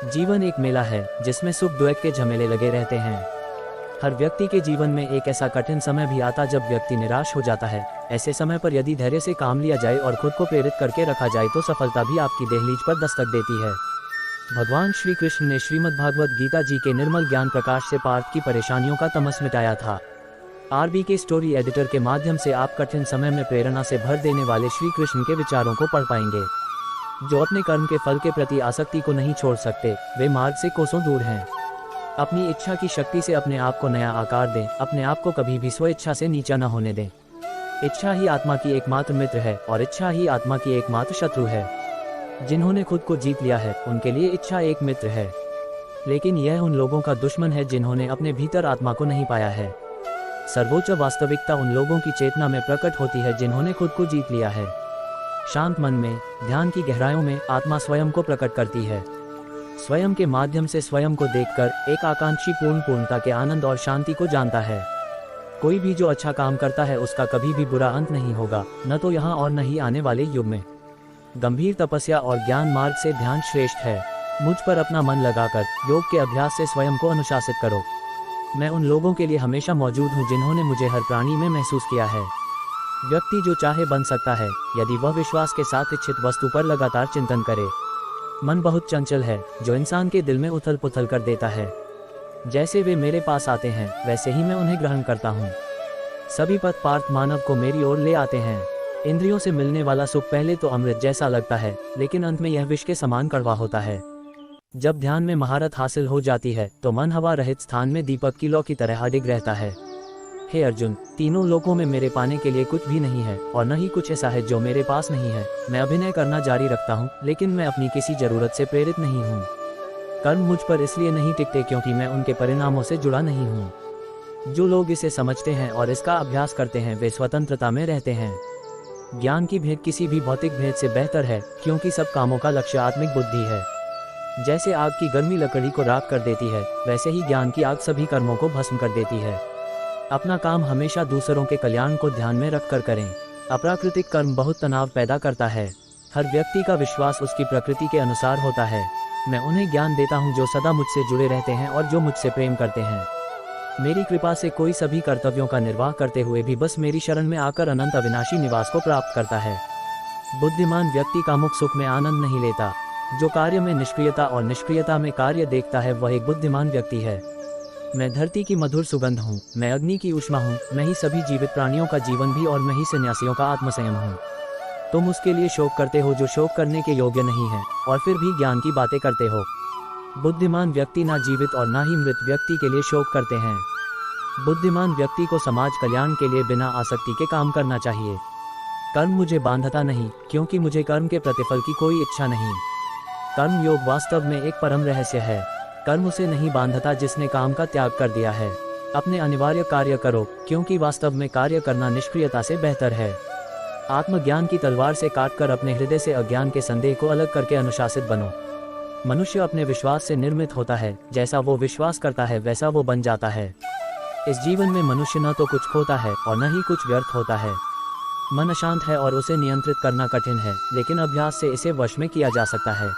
जीवन एक मेला है जिसमें सुख दुख के झमेले लगे रहते हैं। हर व्यक्ति के जीवन में एक ऐसा कठिन समय भी आता जब व्यक्ति निराश हो जाता है। ऐसे समय पर यदि धैर्य से काम लिया जाए और खुद को प्रेरित करके रखा जाए तो सफलता भी आपकी दहलीज पर दस्तक देती है। भगवान श्री कृष्ण ने श्रीमद् भागवत गीता जी के निर्मल ज्ञान प्रकाश से पार्थ की परेशानियों का तमस मिटाया था। आरबी के स्टोरी एडिटर के माध्यम से आप कठिन समय में प्रेरणा से भर देने वाले श्री कृष्ण के विचारों को पढ़ पाएंगे। जो अपने कर्म के फल के प्रति आसक्ति को नहीं छोड़ सकते वे मार्ग से कोसों दूर हैं। अपनी इच्छा की शक्ति से अपने आप को नया आकार दें। अपने आप को कभी भी स्व इच्छा से नीचा न होने दें। इच्छा ही आत्मा की एकमात्र मित्र है और इच्छा ही आत्मा की एकमात्र शत्रु है। जिन्होंने खुद को जीत लिया है उनके लिए इच्छा एक मित्र है, लेकिन यह उन लोगों का दुश्मन है जिन्होंने अपने भीतर आत्मा को नहीं पाया है। सर्वोच्च वास्तविकता उन लोगों की चेतना में प्रकट होती है जिन्होंने खुद को जीत लिया है। शांत मन में, ध्यान की गहराइयों में आत्मा स्वयं को प्रकट करती है। स्वयं के माध्यम से स्वयं को देखकर एक आकांक्षी पूर्णता के आनंद और शांति को जानता है। कोई भी जो अच्छा काम करता है उसका कभी भी बुरा अंत नहीं होगा, न तो यहाँ और न ही आने वाले युग में। गंभीर तपस्या और ज्ञान मार्ग से ध्यान श्रेष्ठ है। मुझ पर अपना मन लगाकर योग के अभ्यास से स्वयं को अनुशासित करो। मैं उन लोगों के लिए हमेशा मौजूद हूँ जिन्होंने मुझे हर प्राणी में महसूस किया है। व्यक्ति जो चाहे बन सकता है यदि वह विश्वास के साथ इच्छित वस्तु पर लगातार चिंतन करे। मन बहुत चंचल है जो इंसान के दिल में उथल पुथल कर देता है। जैसे वे मेरे पास आते हैं वैसे ही मैं उन्हें ग्रहण करता हूँ। सभी पथ पार्थ मानव को मेरी ओर ले आते हैं। इंद्रियों से मिलने वाला सुख पहले तो अमृत जैसा लगता है, लेकिन अंत में यह विष के समान कड़वा होता है। जब ध्यान में महारत हासिल हो जाती है तो मन हवा रहित स्थान में दीपक की लौ की तरह अडिग रहता है। हे अर्जुन, तीनों लोकों में मेरे पाने के लिए कुछ भी नहीं है और न ही कुछ ऐसा है जो मेरे पास नहीं है। मैं अभिनय करना जारी रखता हूँ, लेकिन मैं अपनी किसी जरूरत से प्रेरित नहीं हूँ। कर्म मुझ पर इसलिए नहीं टिकते क्योंकि मैं उनके परिणामों से जुड़ा नहीं हूँ। जो लोग इसे समझते हैं और इसका अभ्यास करते हैं वे स्वतंत्रता में रहते हैं। ज्ञान की भेद किसी भी भौतिक भेद से बेहतर है, क्योंकि सब कामों का लक्ष्य आत्मिक बुद्धि है। जैसे आग की गर्मी लकड़ी को राख कर देती है, वैसे ही ज्ञान की आग सभी कर्मों को भस्म कर देती है। अपना काम हमेशा दूसरों के कल्याण को ध्यान में रखकर करें। अप्राकृतिक कर्म बहुत तनाव पैदा करता है। हर व्यक्ति का विश्वास उसकी प्रकृति के अनुसार होता है। मैं उन्हें ज्ञान देता हूँ जो सदा मुझसे जुड़े रहते हैं और जो मुझसे प्रेम करते हैं। मेरी कृपा से कोई सभी कर्तव्यों का निर्वाह करते हुए भी बस मेरी शरण में आकर अनंत अविनाशी निवास को प्राप्त करता है। बुद्धिमान व्यक्ति कामुक सुख में आनंद नहीं लेता। जो कार्य में निष्क्रियता और निष्क्रियता में कार्य देखता है वह एक बुद्धिमान व्यक्ति है। मैं धरती की मधुर सुगंध हूँ, मैं अग्नि की ऊष्मा हूँ, मैं ही सभी जीवित प्राणियों का जीवन भी और मैं ही सन्यासियों का आत्मसंयम हूँ। तुम उसके लिए शोक करते हो जो शोक करने के योग्य नहीं है और फिर भी ज्ञान की बातें करते हो। बुद्धिमान व्यक्ति ना जीवित और ना ही मृत व्यक्ति के लिए शोक करते हैं। बुद्धिमान व्यक्ति को समाज कल्याण के लिए बिना आसक्ति के काम करना चाहिए। कर्म मुझे बांधता नहीं, क्योंकि मुझे कर्म के प्रतिफल की कोई इच्छा नहीं। कर्म योग वास्तव में एक परम रहस्य है। कर्म उसे नहीं बांधता जिसने काम का त्याग कर दिया है। अपने अनिवार्य कार्य करो, क्योंकि वास्तव में कार्य करना निष्क्रियता से बेहतर है। आत्मज्ञान की तलवार से काटकर अपने हृदय से अज्ञान के संदेह को अलग करके अनुशासित बनो। मनुष्य अपने विश्वास से निर्मित होता है। जैसा वो विश्वास करता है वैसा वो बन जाता है। इस जीवन में मनुष्य न तो कुछ खोता है और न ही कुछ व्यर्थ होता है। मन अशांत है और उसे नियंत्रित करना कठिन है, लेकिन अभ्यास से इसे वश में किया जा सकता है।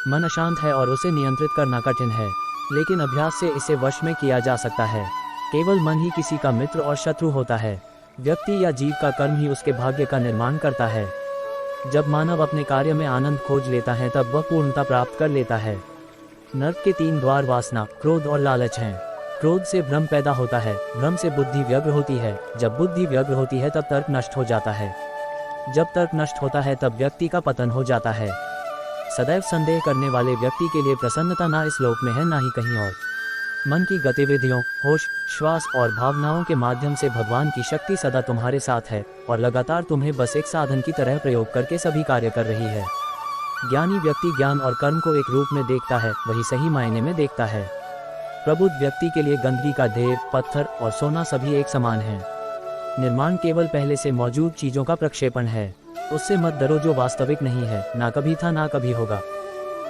मन अशांत है और उसे नियंत्रित करना कठिन है, लेकिन अभ्यास से इसे वश में किया जा सकता है। केवल मन ही किसी का मित्र और शत्रु होता है। व्यक्ति या जीव का कर्म ही उसके भाग्य का निर्माण करता है। जब मानव अपने कार्य में आनंद खोज लेता है तब वह पूर्णता प्राप्त कर लेता है। नर्क के 3 द्वार वासना, क्रोध और लालच हैं। क्रोध से भ्रम पैदा होता है, भ्रम से बुद्धि व्यग्र होती है, जब बुद्धि व्यग्र होती है तब तर्क नष्ट हो जाता है, जब तर्क नष्ट होता है तब व्यक्ति का पतन हो जाता है। सदैव संदेह करने वाले व्यक्ति के लिए प्रसन्नता ना इस लोक में है ना ही कहीं और। मन की गतिविधियों, होश, श्वास और भावनाओं के माध्यम से भगवान की शक्ति सदा तुम्हारे साथ है और लगातार तुम्हें बस एक साधन की तरह प्रयोग करके सभी कार्य कर रही है। ज्ञानी व्यक्ति ज्ञान और कर्म को एक रूप में देखता है, वही सही मायने में देखता है। प्रबुद्ध व्यक्ति के लिए गंदगी का ढेर, पत्थर और सोना सभी एक समान है। निर्माण केवल पहले से मौजूद चीजों का प्रक्षेपण है। उससे मत डरो जो वास्तविक नहीं है, ना कभी था ना कभी होगा।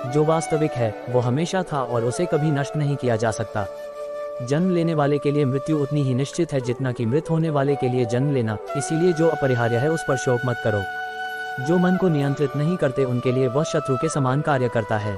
जो वास्तविक है वो हमेशा था और उसे कभी नष्ट नहीं किया जा सकता। जन्म लेने वाले के लिए मृत्यु उतनी ही निश्चित है जितना कि मृत होने वाले के लिए जन्म लेना। इसीलिए जो अपरिहार्य है उस पर शोक मत करो। जो मन को नियंत्रित नहीं करते उनके लिए वह शत्रु के समान कार्य करता है।